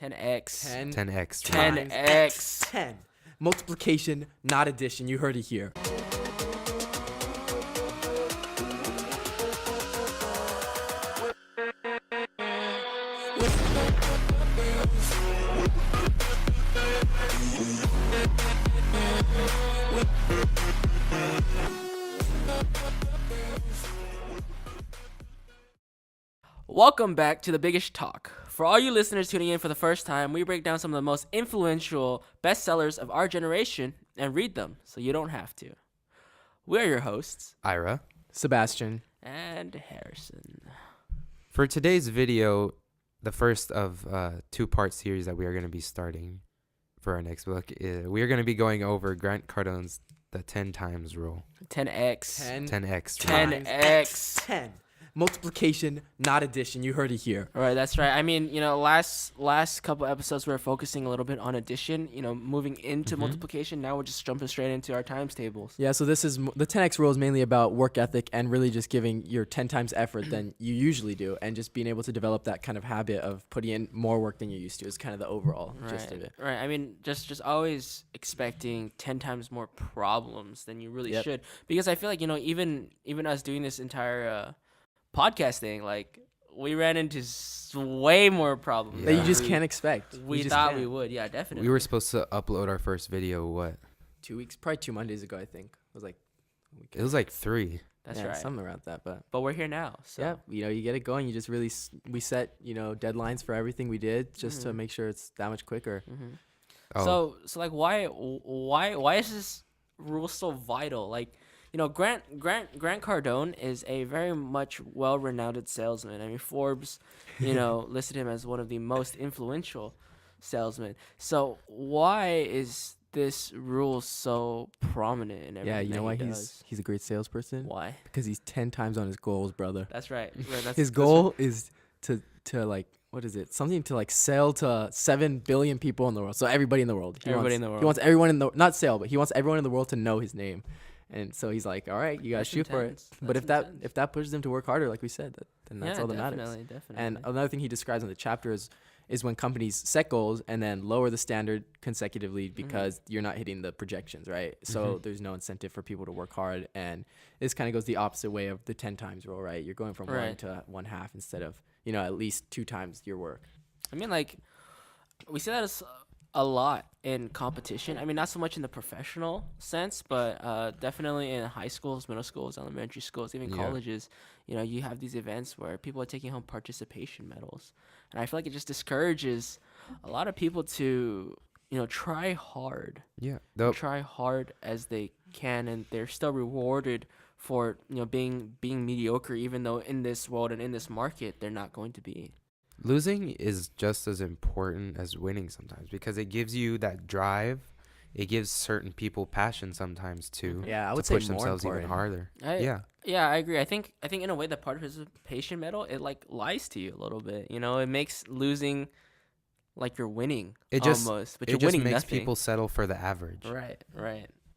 10x. 10x. 10x. 10. Multiplication, not addition. You heard it here. Welcome back to The Biggest Talk. For all you listeners tuning in for the first time, we break down some of the most influential bestsellers of our generation and read them so you don't have to. We are your hosts, Ira. Sebastian. and Harrison. For today's video, the first of a two-part series that we are going to be starting for our next book, we are going to be going over Grant Cardone's The 10 Times Rule. 10x. 10x. 10x. 10. Multiplication, not addition. You heard it here. All right, that's right. I mean, last couple episodes we were focusing a little bit on addition, moving into multiplication. Now we're just jumping straight into our times tables. Yeah, so this is the 10x rule is mainly about work ethic and really just giving your 10 times effort than you usually do, and just being able to develop that kind of habit of putting in more work than you used to is kind of the overall gist of it. Right. I mean, just always expecting 10 times more problems than you really should, because I feel like even us doing this entire podcast thing, like we ran into way more problems That you just can't expect. we thought we would. Yeah, definitely. We were supposed to upload our first video, what? 2 weeks, probably 2 Mondays ago, I think. It was like It was like 3. That's yeah, right. something around that, but But we're here now. So yeah, you get it going. You just really we set deadlines for everything we did just to make sure it's that much quicker. Oh. So like why is this rule so vital? Like, Grant Cardone is a very much well-renowned salesman. I mean, Forbes, listed him as one of the most influential salesmen. So why is this rule so prominent in everything? Yeah, you know why he does? he's a great salesperson? Why? Because he's 10 times on his goals, brother. That's right. That's, His goal is to like, what is it? Something to like sell to 7 billion people in the world. So everybody in the world. He wants everyone not sell, but he wants everyone in the world to know his name. And so he's like, all right, you guys shoot for it. But if that pushes him to work harder, like we said, then that's all that matters. Definitely. And another thing he describes in the chapter is when companies set goals and then lower the standard consecutively because you're not hitting the projections, right? So there's no incentive for people to work hard. And this kind of goes the opposite way of the 10 times rule, right? You're going from 1 to 1/2 instead of, at least 2 times your work. I mean, like, we see that as a lot in competition. I mean, not so much in the professional sense, but definitely in high schools, middle schools, elementary schools, even colleges. You have these events where people are taking home participation medals. And I feel like it just discourages a lot of people to, try hard. Yeah. Try hard as they can, and they're still rewarded for, being mediocre, even though in this world and in this market, they're not going to be. Losing is just as important as winning sometimes because it gives you that drive. It gives certain people passion sometimes too. Yeah, I would to say push more themselves important. even harder. Yeah, I agree. I think in a way that participation medal, it like lies to you a little bit. It makes losing like you're winning almost, but you're winning makes nothing. people settle for the average. Right.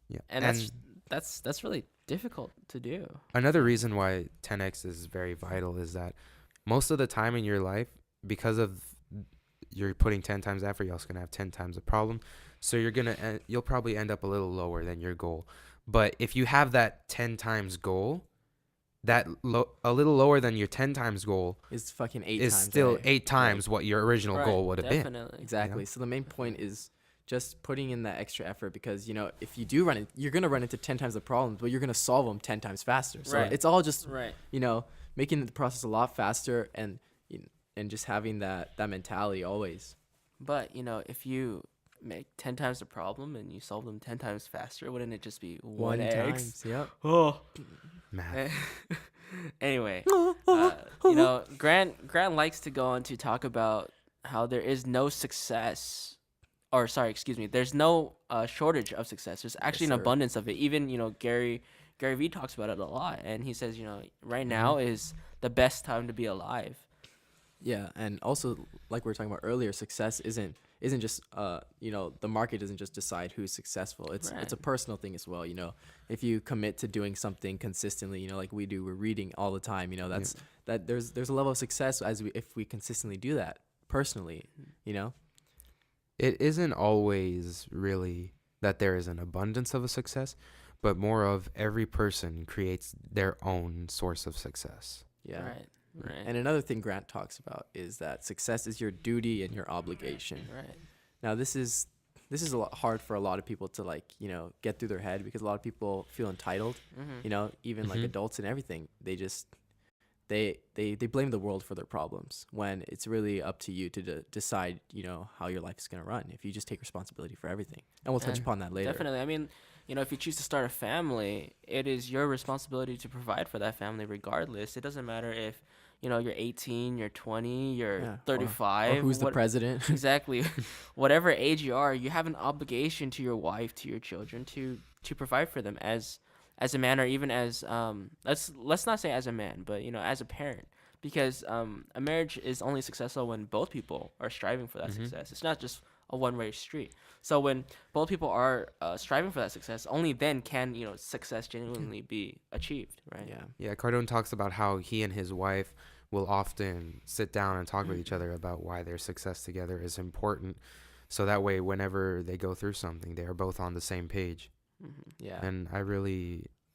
Yeah. And that's really difficult to do. Another reason why 10x is very vital is that most of the time in your life, because of you're putting 10 times effort, you're also going to have 10 times the problem. So you'll probably end up a little lower than your goal. But if you have that 10 times goal, a little lower than your 10 times goal is fucking 8 is times. still right? 8 times what your original goal would have been. Definitely. Exactly. So the main point is just putting in that extra effort because, if you do you're going to run into 10 times the problems, but you're going to solve them 10 times faster. So it's all just, making the process a lot faster and just having that mentality always. But, if you make 10 times the problem and you solve them 10 times faster, wouldn't it just be 1x? times, yep. Oh. Math. Anyway, Grant likes to go on to talk about how there is no success, or sorry, excuse me, there's no shortage of success. There's actually an abundance of it. Even, Gary Vee talks about it a lot, and he says, right now is the best time to be alive. Yeah, and also like we were talking about earlier, success isn't just the market doesn't just decide who's successful. It's a personal thing as well. If you commit to doing something consistently, like we do, we're reading all the time. That there's a level of success if we consistently do that personally. it isn't always really that there is an abundance of a success, but more of every person creates their own source of success. Yeah. Right. Right. And another thing Grant talks about is that success is your duty and your obligation. Right. Now, this is a lot hard for a lot of people to, like, you know, get through their head, because a lot of people feel entitled, you know, even like Mhm. adults and everything. They just they blame the world for their problems, when it's really up to you to decide, you know, how your life is going to run if you just take responsibility for everything. And we'll touch And upon that later. Definitely. I mean, you know, if you choose to start a family, it is your responsibility to provide for that family regardless. It doesn't matter if, you know, you're 18, you're 20, you're Yeah, or 35. Or who's the what- president? Exactly. Whatever age you are, you have an obligation to your wife, to your children, to provide for them as a man, or even as let's not say as a man, but you know, as a parent. Because a marriage is only successful when both people are striving for that Mhm. success. It's not just a one-way street. So when both people are striving for that success, only then can, you know, success genuinely be achieved, right? Yeah. Yeah, Cardone talks about how he and his wife will often sit down and talk with each other about why their success together is important. So that way, whenever they go through something, they are both on the same page. Yeah. And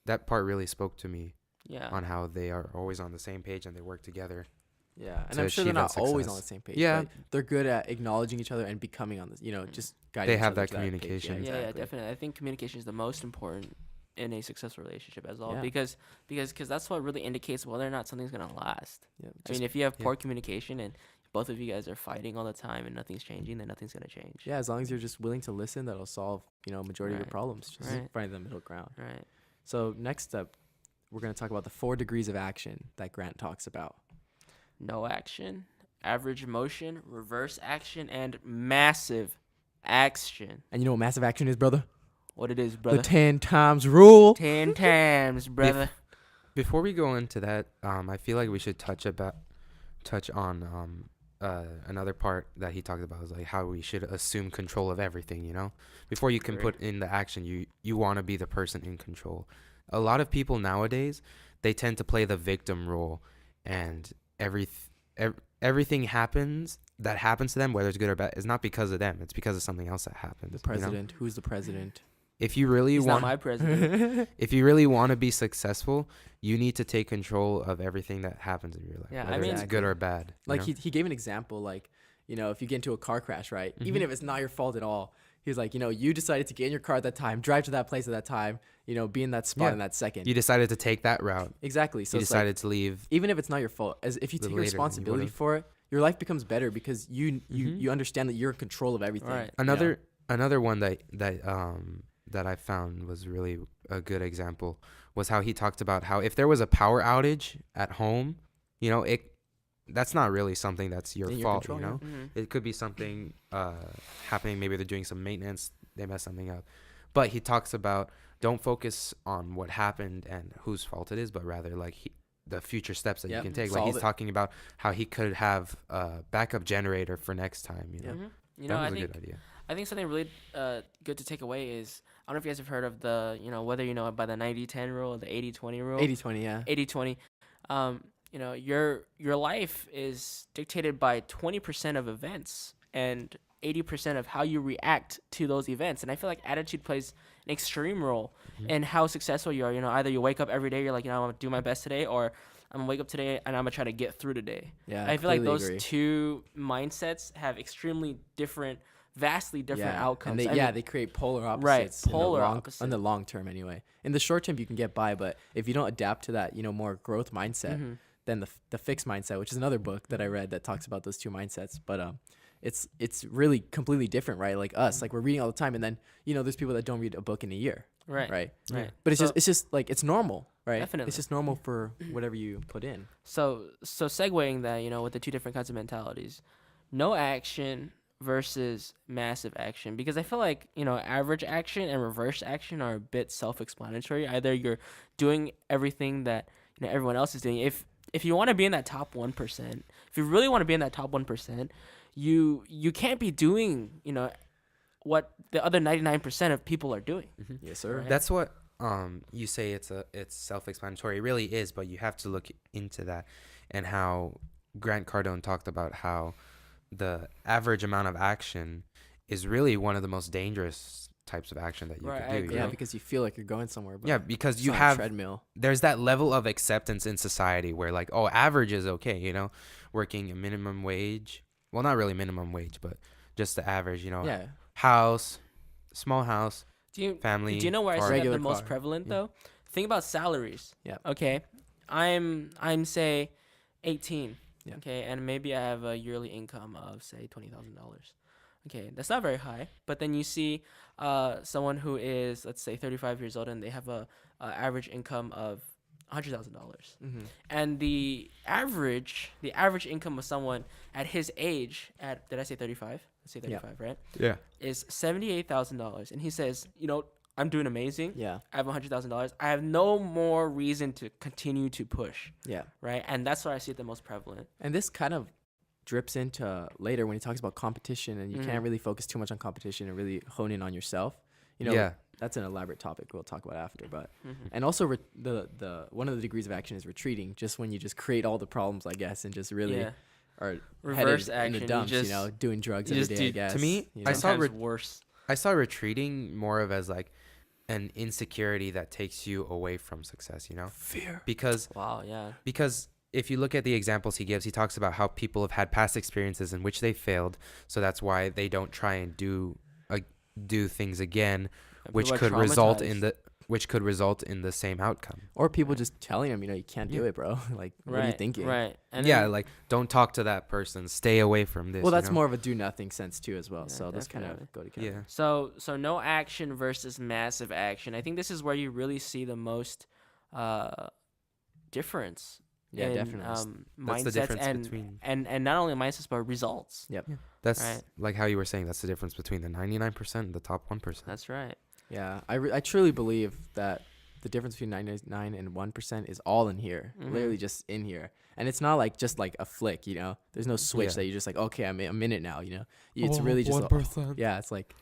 that part really spoke to me Yeah. on how they are always on the same page and they work together. Yeah, and to I'm sure they're achieve that not always on the success. same page. Yeah. but they're good at acknowledging each other and becoming on this. You know, just guiding. They each have other that to page. communication. Yeah, exactly. definitely. I think communication is the most important in a successful relationship as well, Yeah. because that's what really indicates whether or not something's gonna last. Yeah, I mean, if you have yeah. poor communication and both of you guys are fighting all the time and nothing's changing, then nothing's gonna change. yeah, as long as you're just willing to listen, that'll solve, you know, majority of your Right. problems. Just Right. finding the middle ground. Right. So next up, we're gonna talk about the 4 degrees of action that Grant talks about. No action, average motion, reverse action, and massive action. And you know what massive action is, brother? What it is, brother? The 10 times rule. 10 times, brother. Before we go into that, I feel like we should touch on another part that he talked about, is like how we should assume control of everything. You know, before you can Agree. put in the action, you want to be the person in control. A lot of people nowadays, they tend to play the victim role, and everything that happens to them, whether it's good or bad, is not because of them. It's because of something else that happened. The president. Who's the president? If you really He's not want, my president. if you really want to be successful, you need to take control of everything that happens in your life, Yeah, I whether it's mean- good or bad. you Like know? he gave an example, like, you know, if you get into a car crash, right? Even Mhm. if it's not your fault at all, he was like, you know, you decided to get in your car at that time, drive to that place at that time, you know, be in that spot Yeah. in that second. You decided to take that route. Exactly. So You it's like, decided to leave. even if it's not your fault, as if you little take later than you responsibility would've. for it, your life becomes better because Mhm. you understand that you're in control of everything. Right. Another one that I found was really a good example was how he talked about how if there was a power outage at home, you know, that's not really something that's your In your fault, control, you yeah. know. Mhm. It could be something happening. Maybe they're doing some maintenance, they mess something up. But he talks about don't focus on what happened and whose fault it is, but rather like the future steps that Yep, you can take. Like solve he's it. talking about how he could have a backup generator for next time. You know, Mhm. You that know, was I a think good idea. something really good to take away is, I don't know if you guys have heard of the, you know, whether you know it by the 90-10 rule or the 80-20 rule. 80-20, yeah. 80-20. You know, your life is dictated by 20% of events and 80% of how you react to those events. And I feel like attitude plays an extreme role in how successful you are. You know, either you wake up every day, you're like, you know, I'm gonna do my best today, or I'm gonna wake up today and I'm gonna try to get through today. Yeah. I feel like completely those agree. two mindsets have extremely different, vastly different outcomes. And I mean, they create polar opposites. Right, polar in opposite. the long term anyway. In the short term, you can get by, but if you don't adapt to that, you know, more growth mindset, Mhm. then the fixed mindset, which is another book that I read that talks about those two mindsets. But it's really completely different, right? Like us, like we're reading all the time, and then you know, there's people that don't read a book in a year, Right. right? Right. But it's So- just like it's normal, right? Definitely. It's just normal for whatever you put in. So segueing that, you know, with the two different kinds of mentalities, no action versus massive action, because I feel like, you know, average action and reverse action are a bit self-explanatory. Either you're doing everything that, you know, everyone else is doing. If you want to be in that top 1%, if you really want to be in that top 1%, you can't be doing, you know, what the other 99% of people are doing. Yes, sir. Right. That's what you say it's self-explanatory. It really is, but you have to look into that, and how Grant Cardone talked about how the average amount of action is really one of the most dangerous types of action that you Right, I could do. agree. You Yeah, know? because you feel like you're going somewhere. But Yeah, because it's you not a have treadmill. there's that level of acceptance in society where like, oh, average is okay, you know, working a minimum wage. Well, not really minimum wage, but just the average, you know, Yeah. house, small house, Do you family. do you know where I car. see that Regular the most car. prevalent Yeah. though? Think about salaries. Yeah. Okay, I'm say 18. Yeah. Okay, and maybe I have a yearly income of say $20,000. Okay, that's not very high. But then you see someone who is, let's say, 35 years old and they have a average income of $100,000. Mm-hmm. And the average income of someone at his age, at, did I say 35? Let's say Yeah. 35, right? Yeah. Is $78,000. And he says, I'm doing amazing. Yeah. I have $100,000. I have no more reason to continue to push, Yeah. right? And that's where I see it the most prevalent. And this kind of drips into later when he talks about competition, and you Mhm. can't really focus too much on competition and really hone in on yourself. You know, Yeah. that's an elaborate topic we'll talk about after. But Mhm. and also the one of the degrees of action is retreating, just when you just create all the problems, I guess, and just really Yeah. are Reverse headed in action. the You dumps. You just- know, doing drugs you every just day. I do- guess. to me, you I know? saw Sometimes re- worse. I saw retreating more of as like an insecurity that takes you away from success, you know? fear. Because Wow, yeah. if you look at the examples he gives, he talks about how people have had past experiences in which they failed, so that's why they don't try and do things again, And which people are could result in traumatized. the same outcome. Or people just telling him, you can't do Yeah. it, bro. Like, what Right, are you thinking? Right. And Yeah, then- like don't talk to that person, stay away from this. Well, you that's know? more of a do nothing sense too, as well. Yeah, So those kind definitely. of go together. Yeah. So no action versus massive action. I think this is where you really see the most difference. Yeah, in, definitely. That's mindsets the difference and, between. and not only mindsets but results. Yep. That's right. like how you were saying. That's the difference between the 99% and the top 1%. That's right. Yeah, I truly believe that the difference between 99 and 1% is all in here, Mhm. literally just in here. And it's not like just like a flick, There's no switch Yeah. that you're just like, okay, I'm in it now, It's really just a, yeah, it's like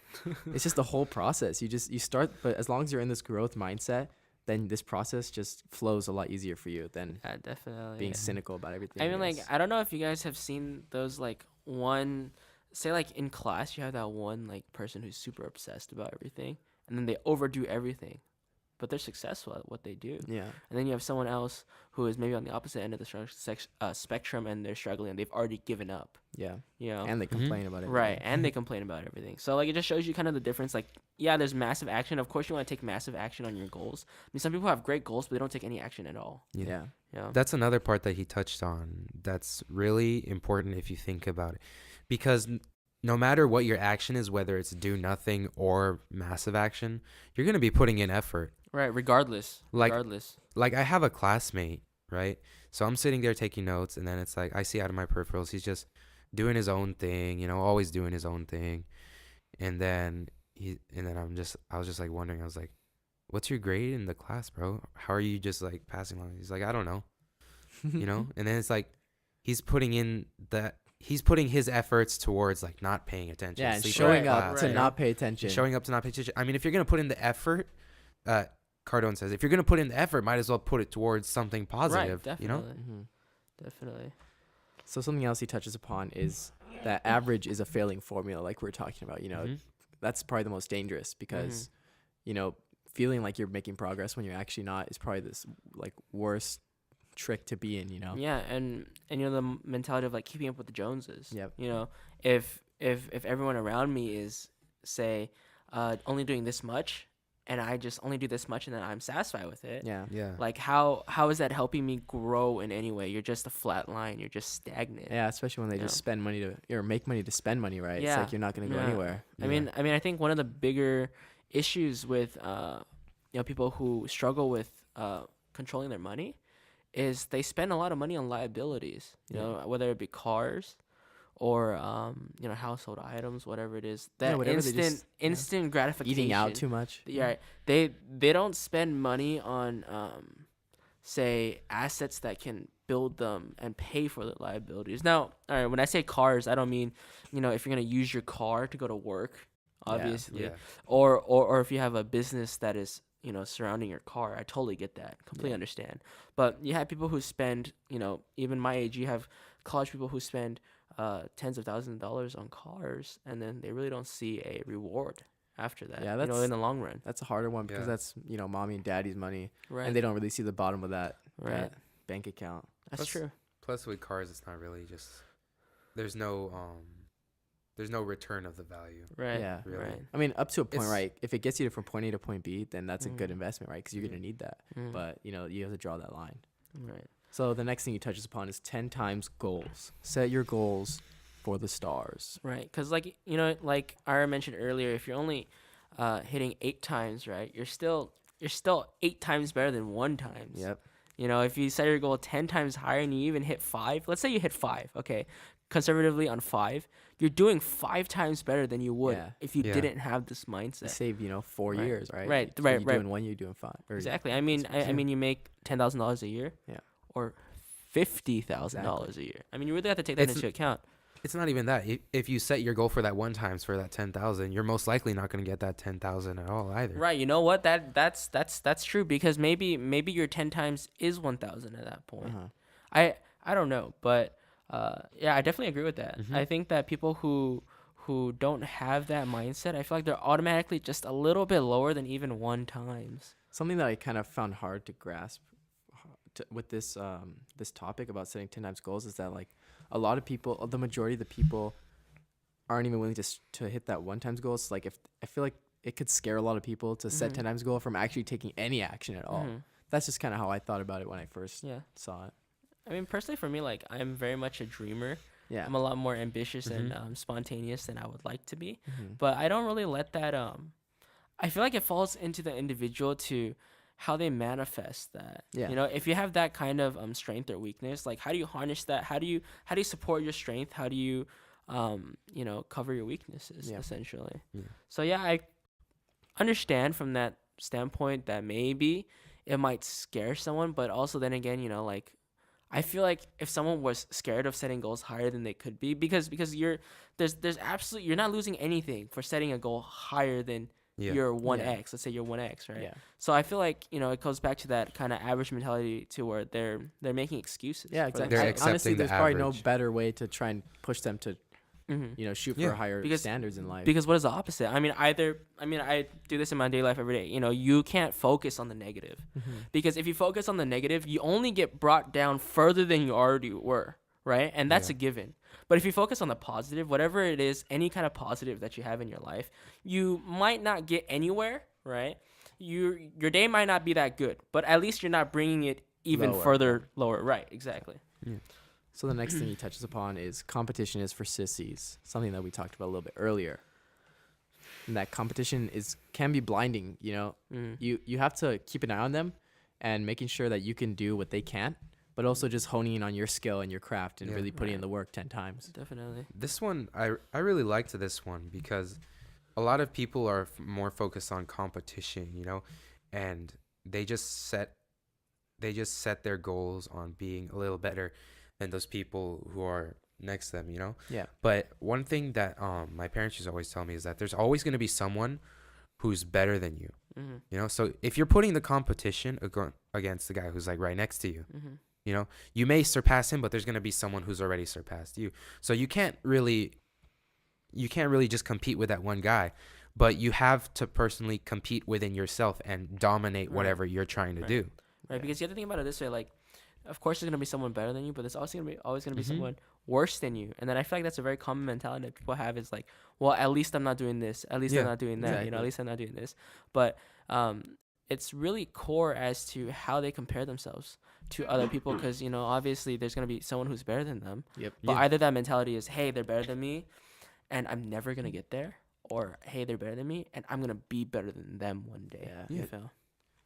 it's just the whole process. You start, but as long as you're in this growth mindset, then this process just flows a lot easier for you than Yeah, definitely. being yeah. cynical about everything. I mean, like, guess. I don't know if you guys have seen those, like, say, like, in class, you have that one, like, person who's super obsessed about everything, and then they overdo everything, but they're successful at what they do. yeah, And then you have someone else who is maybe on the opposite end of the spectrum, and they're struggling, and they've already given up, yeah, And and they complain about it. right, and they complain about everything. So, like, it just shows you kind of the difference. Like, yeah, there's massive action. Of course, you want to take massive action on your goals. I mean, some people have great goals, but they don't take any action at all. Yeah, That's another part that he touched on that's really important if you think about it. Because no matter what your action is, whether it's do nothing or massive action, you're going to be putting in effort. Right, regardless. Like- regardless. Like I have a classmate, right? So I'm sitting there taking notes, and then it's like I see out of my peripherals, he's just doing his own thing, always doing his own thing. And then I was just like wondering, I was like, what's your grade in the class, bro? How are you just like passing along? He's like, I don't know, And then it's like he's putting his efforts towards like not paying attention. yeah, and sleeping showing in up class, to right. not pay attention. showing up to not pay attention. I mean, if you're gonna put in the effort, Cardone says, if you're gonna put in the effort, might as well put it towards something positive. Right, You know? definitely. Definitely. So something else he touches upon is that average is a failing formula, like we are talking about. Mhm. That's probably the most dangerous because, feeling like you're making progress when you're actually not is probably this like worst trick to be in. Yeah, and the mentality of like keeping up with the Joneses. Yep. If everyone around me is say only doing this much, and I just only do this much, and then I'm satisfied with it. Yeah. Yeah. Like how is that helping me grow in any way? You're just a flat line. You're just stagnant. Yeah, especially when they just spend money or make money to spend money, right? It's Yeah. like you're not going to go Yeah. anywhere. I mean, I think one of the bigger issues with people who struggle with controlling their money is they spend a lot of money on liabilities. Whether it be cars or household items, whatever it is. That whatever they just- instant gratification. Eating out too much. Yeah, they don't spend money on say assets that can build them and pay for the liabilities. Now, all right, when I say cars, I don't mean if you're gonna use your car to go to work, obviously, Yeah. or if you have a business that is surrounding your car. I totally get that, completely Yeah. understand. But you have people who spend even my age. You have college people who spend tens of thousands of dollars on cars, and then they really don't see a reward after that. Yeah, you know, that's- in the long run. That's a harder one because Yeah. that's, you know, mommy and daddy's money, Right. and they don't really see the bottom of that, Right. that bank account. That's Plus- true. Plus, with cars, it's not really just. There's no return of the value. Right. Yeah. Really. Right. I mean, up to a point, It's- right? If it gets you from point A to point B, then that's a good Mhm. investment, right? Because you're gonna need that. Mm. But you know, you have to draw that line. Right. So the next thing he touches upon is 10 times goals. Set your goals for the stars. Right. Because, like, you know, like I mentioned earlier, if you're only hitting 8 times, right, you're still 8 times better than 1 times. Yep. You know, if you set your goal 10 times higher and you even hit 5, let's say you hit 5, okay, conservatively on 5, you're doing 5 times better than you would Yeah. if you Yeah. didn't have this You mindset. save, you know, 4 Right. years, right? Right, So right, you're right. doing 1 year, doing 5. Or Exactly. I mean, I Yeah. mean, you make $10,000 a year. Yeah. Or $50,000 a year. I mean, you really have to take that It's- into account. It's not even that. If you set your goal for that one times for that 10,000, you're most likely not going to get that 10,000 at all either. Right. You know what? That's true, because maybe your 10 times is 1,000 at that point. Uh-huh. I don't know, but yeah, I definitely agree with that. Mhm. I think that people who don't have that mindset, I feel like they're automatically just a little bit lower than even 1 times. Something that I kind of found hard to grasp with this this topic about setting 10 times goals is that, like, a lot of people, the majority of the people, aren't even willing to hit that 1 times goal. So, like, if I feel like it could scare a lot of people to set Mhm. 10 times goal from actually taking any action at all. Mhm. That's just kind of how I thought about it when I first Yeah. saw it. I mean, personally, for me, like, I'm very much a dreamer. Yeah. I'm a lot more ambitious and Mhm. spontaneous than I would like to be. Mhm. But I don't really let that I feel like it falls into the individual to how they manifest that. Yeah. You know, if you have that kind of strength or weakness, like, how do you harness that? How do you support your strength? How do you you know, cover your weaknesses, Yeah. essentially? Yeah. So yeah, I understand from that standpoint that maybe it might scare someone, but also then again, you know, like, I feel like if someone was scared of setting goals higher than they could be, because there's absolutely, you're not losing anything for setting a goal higher than Yeah. your 1x. Let's say you're 1x, right? Yeah. So I feel like, you know, it goes back to that kind of average mentality, to where they're making excuses. Yeah, for exactly. They're themselves. accepting Honestly, the there's probably no average. better way to try and push them to, Mhm. you know, shoot Yeah. for higher Because- standards in life. Because what is the opposite? I mean, I do this in my daily life every day. You know, you can't focus on the negative, because if you focus on the negative, you only get brought down further than you already were, right? And that's Yeah. a given. But if you focus on the positive, whatever it is, any kind of positive that you have in your life, you might not get anywhere, right? Your day might not be that good, but at least you're not bringing it even Lower. further lower, right? Exactly. So the next thing he touches upon is competition is for sissies, something that we talked about a little bit earlier. And that competition can be blinding, you know. Mm. You have to keep an eye on them and making sure that you can do what they can't, but also just honing in on your skill and your craft and Yeah. really putting in Right. the work 10 times. Definitely. This one, I really liked this one because a lot of people are more focused on competition, you know, and they just set their goals on being a little better than those people who are next to them, you know. Yeah. But one thing that my parents used to always tell me is that there's always going to be someone who's better than you, Mm-hmm. you know. So if you're putting the competition against the guy who's like right next to you, Mm-hmm. you know, you may surpass him, but there's going to be someone who's already surpassed you. So you can't really just compete with that one guy, but you have to personally compete within yourself and dominate Right. whatever you're trying to Right. do. Right, Yeah. because you have to think about it this way, like, of course there's gonna be someone better than you, but there's also always gonna be Mhm. someone worse than you. And then I feel like that's a very common mentality that people have, is like, well, at least I'm not doing this, at least Yeah, I'm not doing that, you know, exactly. at least I'm not doing this. But it's really core as to how they compare themselves to other people, because, you know, obviously there's gonna be someone who's better than them. Yep. But Yeah. either that mentality is, hey, they're better than me, and I'm never gonna get there, or hey, they're better than me, and I'm gonna be better than them one day. Yeah. You Yeah. feel?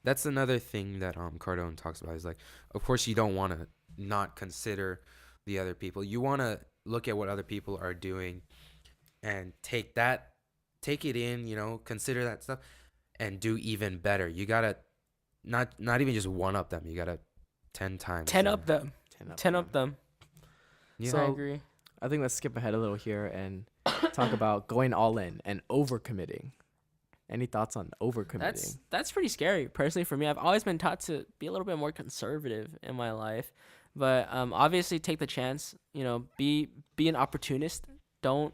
That's another thing that Cardone talks about is like, of course you don't want to not consider the other people. You want to look at what other people are doing and take it in, you know, consider that stuff and do even better. You got to not even just one up them. You got to 10 times. 10 up them. 10 up them. Yeah. I So- agree. I think let's skip ahead a little here and talk about going all in and overcommitting. Any thoughts on overcommitting? That's pretty scary. Personally, for me, I've always been taught to be a little bit more conservative in my life. But obviously take the chance. Be an opportunist. Don't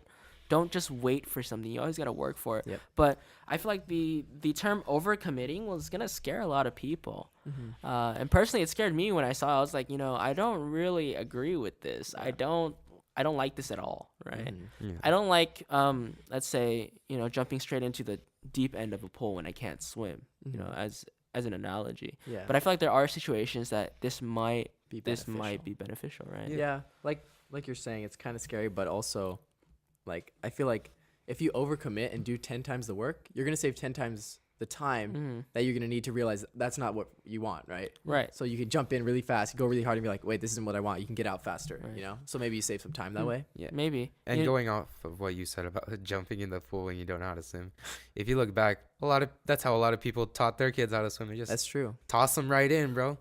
just wait for something. You always gotta work for it. Yep. But I feel like the term overcommitting was gonna scare a lot of people. And personally, it scared me when I saw it. I was like, I don't really agree with this. I don't like this at all, right? Yeah. I don't like let's say, jumping straight into the deep end of a pool when I can't swim, as an analogy. Yeah. But I feel like there are situations that this might Be be beneficial, right? Yeah, like you're saying, it's kind of scary, but also, like, I feel like if you overcommit and do 10 times the work, you're gonna save 10 times the time that you're gonna need to realize that's not what you want, right? Right. So you can jump in really fast, go really hard, and be like, wait, this isn't what I want. You can get out faster, Right. So maybe you save some time that way. Yeah. Maybe. And going off of what you said about jumping in the pool when you don't know how to swim, if you look back, that's how a lot of people taught their kids how to swim. They just That's true. toss them right in, bro.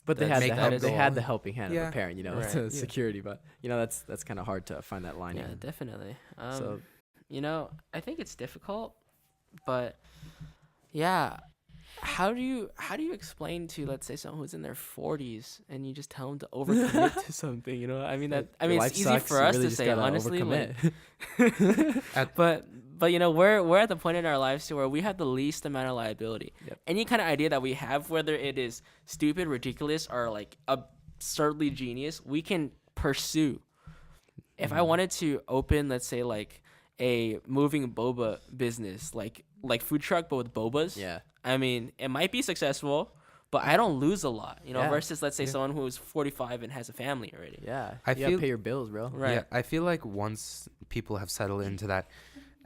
But they had make the that help, they goal. had the helping hand of Yeah. a parent, Right. to security. But that's kind of hard to find that line. Yeah, in. definitely. So I think it's difficult, but yeah, how do you explain to, let's say, someone who's in their 40s and you just tell them to overcommit to something? I mean life it's easy sucks, for you us really to just say, gotta honestly. overcommit. But we're at the point in our lives to where we have the least amount of liability. Yep. Any kind of idea that we have, whether it is stupid, ridiculous, or like absurdly genius, we can pursue. If I wanted to open, let's say, like a moving boba business, like food truck but with bobas, Yeah. I mean, it might be successful, but I don't lose a lot, Yeah. versus, let's say, someone who's 45 and has a family already. Yeah. I You gotta feel- pay your bills, bro. Right. Yeah, I feel like once people have settled into that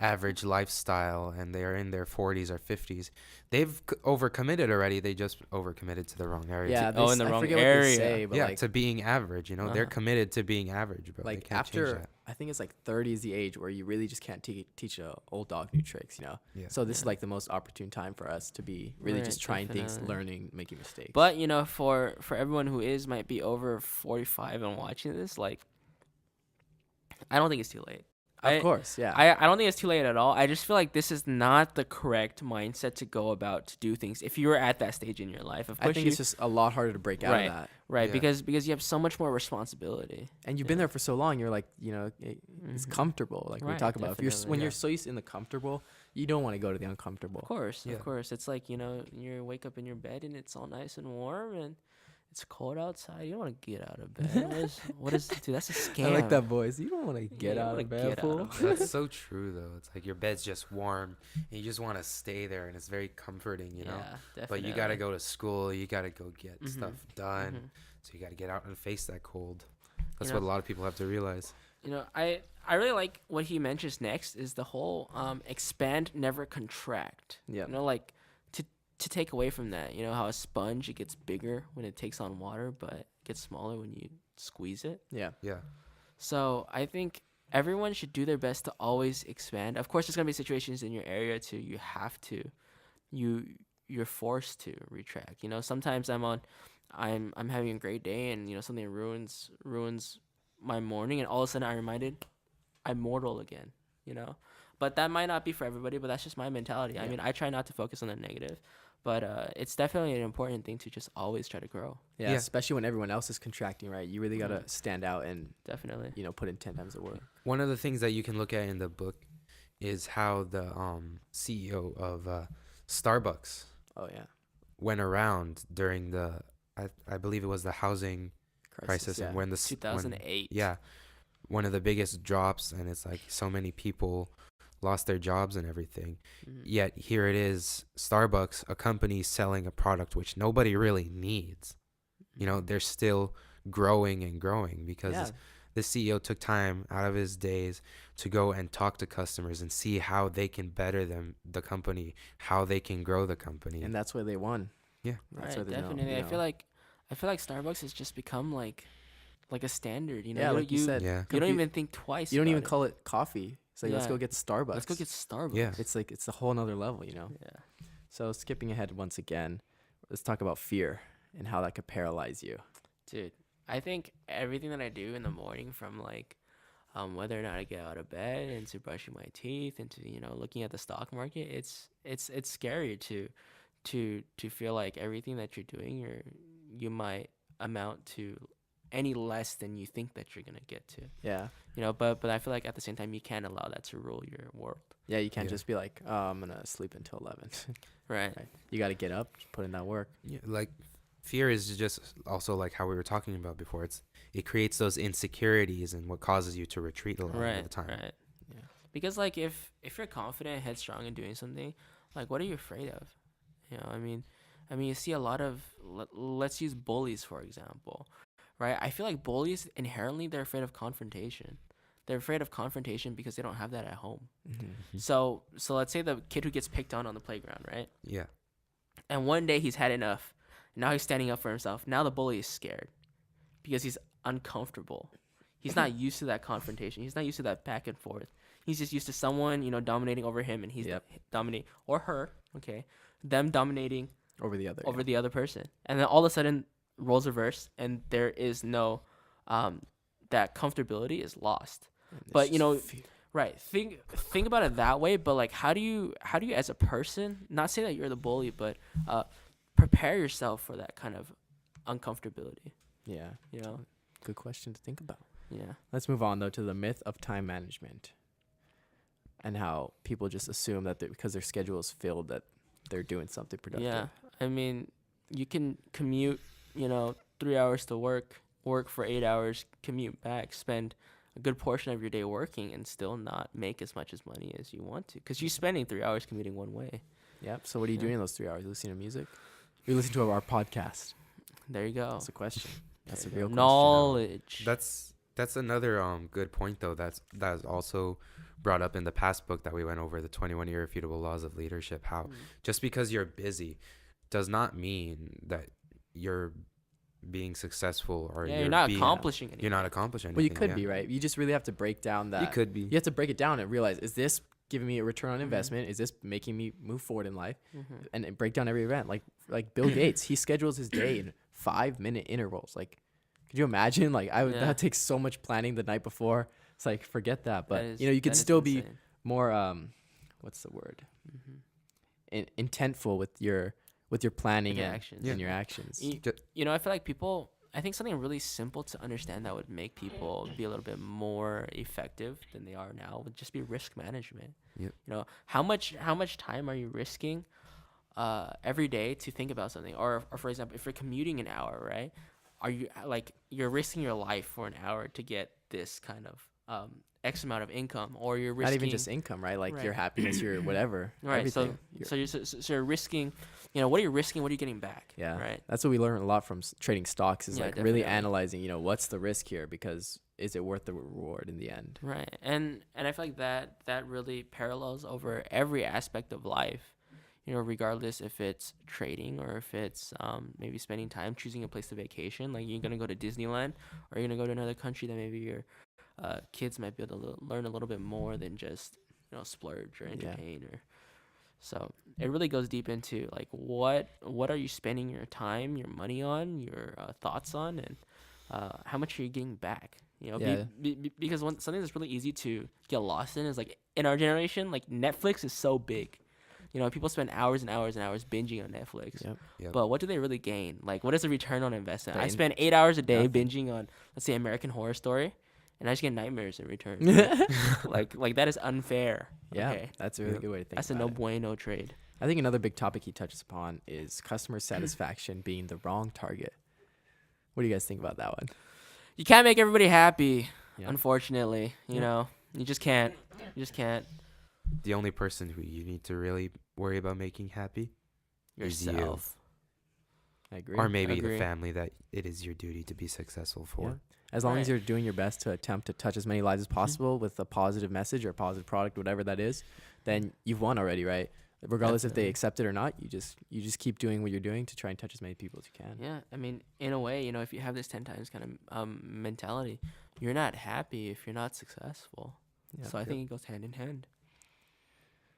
average lifestyle and they are in their 40s or 50s, they've overcommitted already. They just overcommitted to the wrong area. Yeah. in the I wrong forget what area. they say, but Yeah, like, to being average. They're Uh-huh. committed to being average, bro. They like can't change after that. I think it's like 30 is the age where you really just can't teach a old dog new tricks. Yeah. So this is like the most opportune time for us to be really Right, just trying things, definitely. learning, making mistakes. But for everyone who might be over 45 and watching this, like, I don't think it's too late. of course, yeah. I don't think it's too late at all. I just feel like this is not the correct mindset to go about to do things if you're at that stage in your life. Of course, I think it's just a lot harder to break out Right. of that. right Yeah. because you have so much more responsibility. And you've been there for so long, you're like, it's comfortable. Like we Right, talk about, if you're definitely. when Yeah. you're so used in the comfortable, you don't want to go to the uncomfortable. Of course, Yeah. of course. It's like, you wake up in your bed and it's all nice and warm and it's cold outside. You don't want to get out of bed. What is dude? That's a scam. I like that voice. You don't want to you get don't out wanna of bed, get out fool. of That's so true, though. It's like your bed's just warm and you just want to stay there, and it's very comforting, Yeah, definitely. But you got to go to school. You got to go get Mhm. stuff done. Mhm. So you got to get out and face that cold. That's You know- what a lot of people have to realize. I really like what he mentions next is the whole expand, never contract. Yeah. Like to take away from that, how a sponge, it gets bigger when it takes on water, but it gets smaller when you squeeze it. Yeah. Yeah. So I think everyone should do their best to always expand. Of course, there's gonna be situations in your area too. You have to, you're forced to retract. Sometimes I'm having a great day and something ruins my morning, and all of a sudden I'm reminded I'm mortal again. But that might not be for everybody. But that's just my mentality. I Yeah. mean, I try not to focus on the negative, but it's definitely an important thing to just always try to grow. Yeah. Yeah. Especially when everyone else is contracting, right? You really got to Mhm. stand out and, Definitely. put in 10 times the work. One of the things that you can look at in the book is how the CEO of Starbucks Oh, yeah. went around during the, I believe it was the housing crisis, yeah. and when 2008. yeah, one of the biggest drops, and it's like so many people lost their jobs and everything. Mhm. Yet here it is, Starbucks, a company selling a product which nobody really needs. They're still growing and growing because Yeah. the CEO took time out of his days to go and talk to customers and see how they can better the company, how they can grow the company. And that's why they won. Yeah. That's Right, why they know, definitely. I feel like Starbucks has just become like a standard. Yeah, like you said. Yeah. you don't Compu- even think twice. You don't even about call it coffee. It's like, let's Yeah. go get Starbucks. Let's go get Starbucks. Yeah. It's like, it's a whole nother level, Yeah. So skipping ahead once again, let's talk about fear and how that could paralyze you. Dude, I think everything that I do in the morning, from like whether or not I get out of bed, into brushing my teeth, into looking at the stock market, it's scary to feel like everything that you're doing, you might amount to any less than you think that you're gonna get to. Yeah. But I feel like at the same time you can't allow that to rule your world. Yeah, you can't Yeah. just be like, oh, I'm gonna sleep until 11. Right. Right. You got to get up, put in that work. Yeah, like fear is just also like how we were talking about before. It creates those insecurities and what causes you to retreat a lot of the time. Right. Yeah. Because like if you're confident, headstrong in doing something, like what are you afraid of? I mean you see a lot of let's use bullies for example, right? I feel like bullies inherently they're afraid of confrontation. They're afraid of confrontation because they don't have that at home. Mm-hmm. So let's say the kid who gets picked on the playground, right? Yeah. And one day he's had enough. Now he's standing up for himself. Now the bully is scared because he's uncomfortable. He's not used to that confrontation. He's not used to that back and forth. He's just used to someone, dominating over him, and he's dominating, or her, okay, them dominating Over the other. over the other person. And then all of a sudden, roles reverse, and there is no, that comfortability is lost. But, right, think about it that way. But like, how do you as a person, not say that you're the bully, but prepare yourself for that kind of uncomfortability. Yeah. Good question to think about. Yeah. Let's move on, though, to the myth of time management and how people just assume that because their schedule is filled that they're doing something productive. Yeah. I mean, you can commute, 3 hours to work for 8 hours, commute back, spend a good portion of your day working and still not make as much as money as you want to because you're spending 3 hours commuting one way. Yep. So what are you doing in those 3 hours? You listening to music? You're listening to our podcast. There you go. That's a question. That's a There you real go. question. Knowledge. That's another good point though. That's also brought up in the past book that we went over, the 21 Irrefutable Laws of Leadership. How just because you're busy does not mean that you're being successful or you're not accomplishing anything. You're not accomplishing Well, anything. you could be, right? You just really have to break down that. You could be. You have to break it down and realize, is this giving me a return on investment? Is this making me move forward in life? And break down every event. Like Bill Gates, he schedules his day in 5-minute intervals. Like, could you imagine? Like, that takes so much planning the night before. It's like, forget that. But, you could still be more, what's the word? Intentful with your planning and actions. and your actions. I feel like I think something really simple to understand that would make people be a little bit more effective than they are now would just be risk management. Yep. How much time are you risking every day to think about something? Or for example, if you're commuting an hour, right? Are you you're risking your life for an hour to get this kind of X amount of income, or you're risking not even just income, right? Like your happiness, your whatever. Right. Everything. So you're risking, what are you risking? What are you getting back? Yeah. Right. That's what we learn a lot from trading stocks is like really definitely. analyzing, what's the risk here, because is it worth the reward in the end? Right. And I feel like that really parallels over every aspect of life. Regardless if it's trading or if it's maybe spending time choosing a place to vacation. Like, you're gonna go to Disneyland, or you're gonna go to another country that maybe your kids might be able to learn a little bit more than just splurge or entertain. So it really goes deep into like what are you spending your time, your money on, your thoughts on, and how much are you getting back? Because something that's really easy to get lost in is like in our generation, like Netflix is so big. People spend hours and hours and hours binging on Netflix. Yep. But what do they really gain? Like, what is the return on investment? I spend 8 hours a day binging on, let's say, American Horror Story, and I just get nightmares in return. like that is unfair. Yeah, okay? that's a really good way to think That's a about no bueno trade. I think another big topic he touches upon is customer satisfaction being the wrong target. What do you guys think about that one? You can't make everybody happy, Yeah. unfortunately. You just can't. The only person who you need to really worry about making happy is you. Yourself. I agree. Or maybe Agree. the family that it is your duty to be successful for. Yeah. As long as Right. you're doing your best to attempt to touch as many lives as possible with a positive message or a positive product, whatever that is, then you've won already, right? Regardless if they Definitely. accept it or not, you just keep doing what you're doing to try and touch as many people as you can. Yeah, I mean, in a way, if you have this 10 times kind of mentality, you're not happy if you're not successful. Yeah, So I think it goes hand in hand.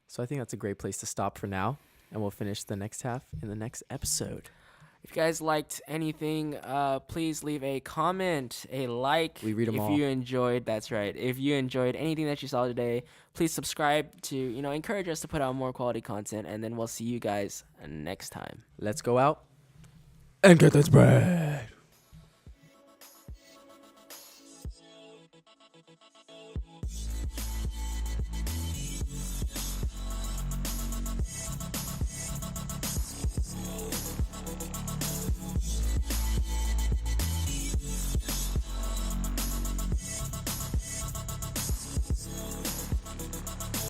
So I think that's a great place to stop for now, and we'll finish the next half in the next episode. If you guys liked anything, please leave a comment, a like. We read 'em if all. you enjoyed, that's right. If you enjoyed anything that you saw today, please subscribe to, encourage us to put out more quality content, and then we'll see you guys next time. Let's go out and get this bread.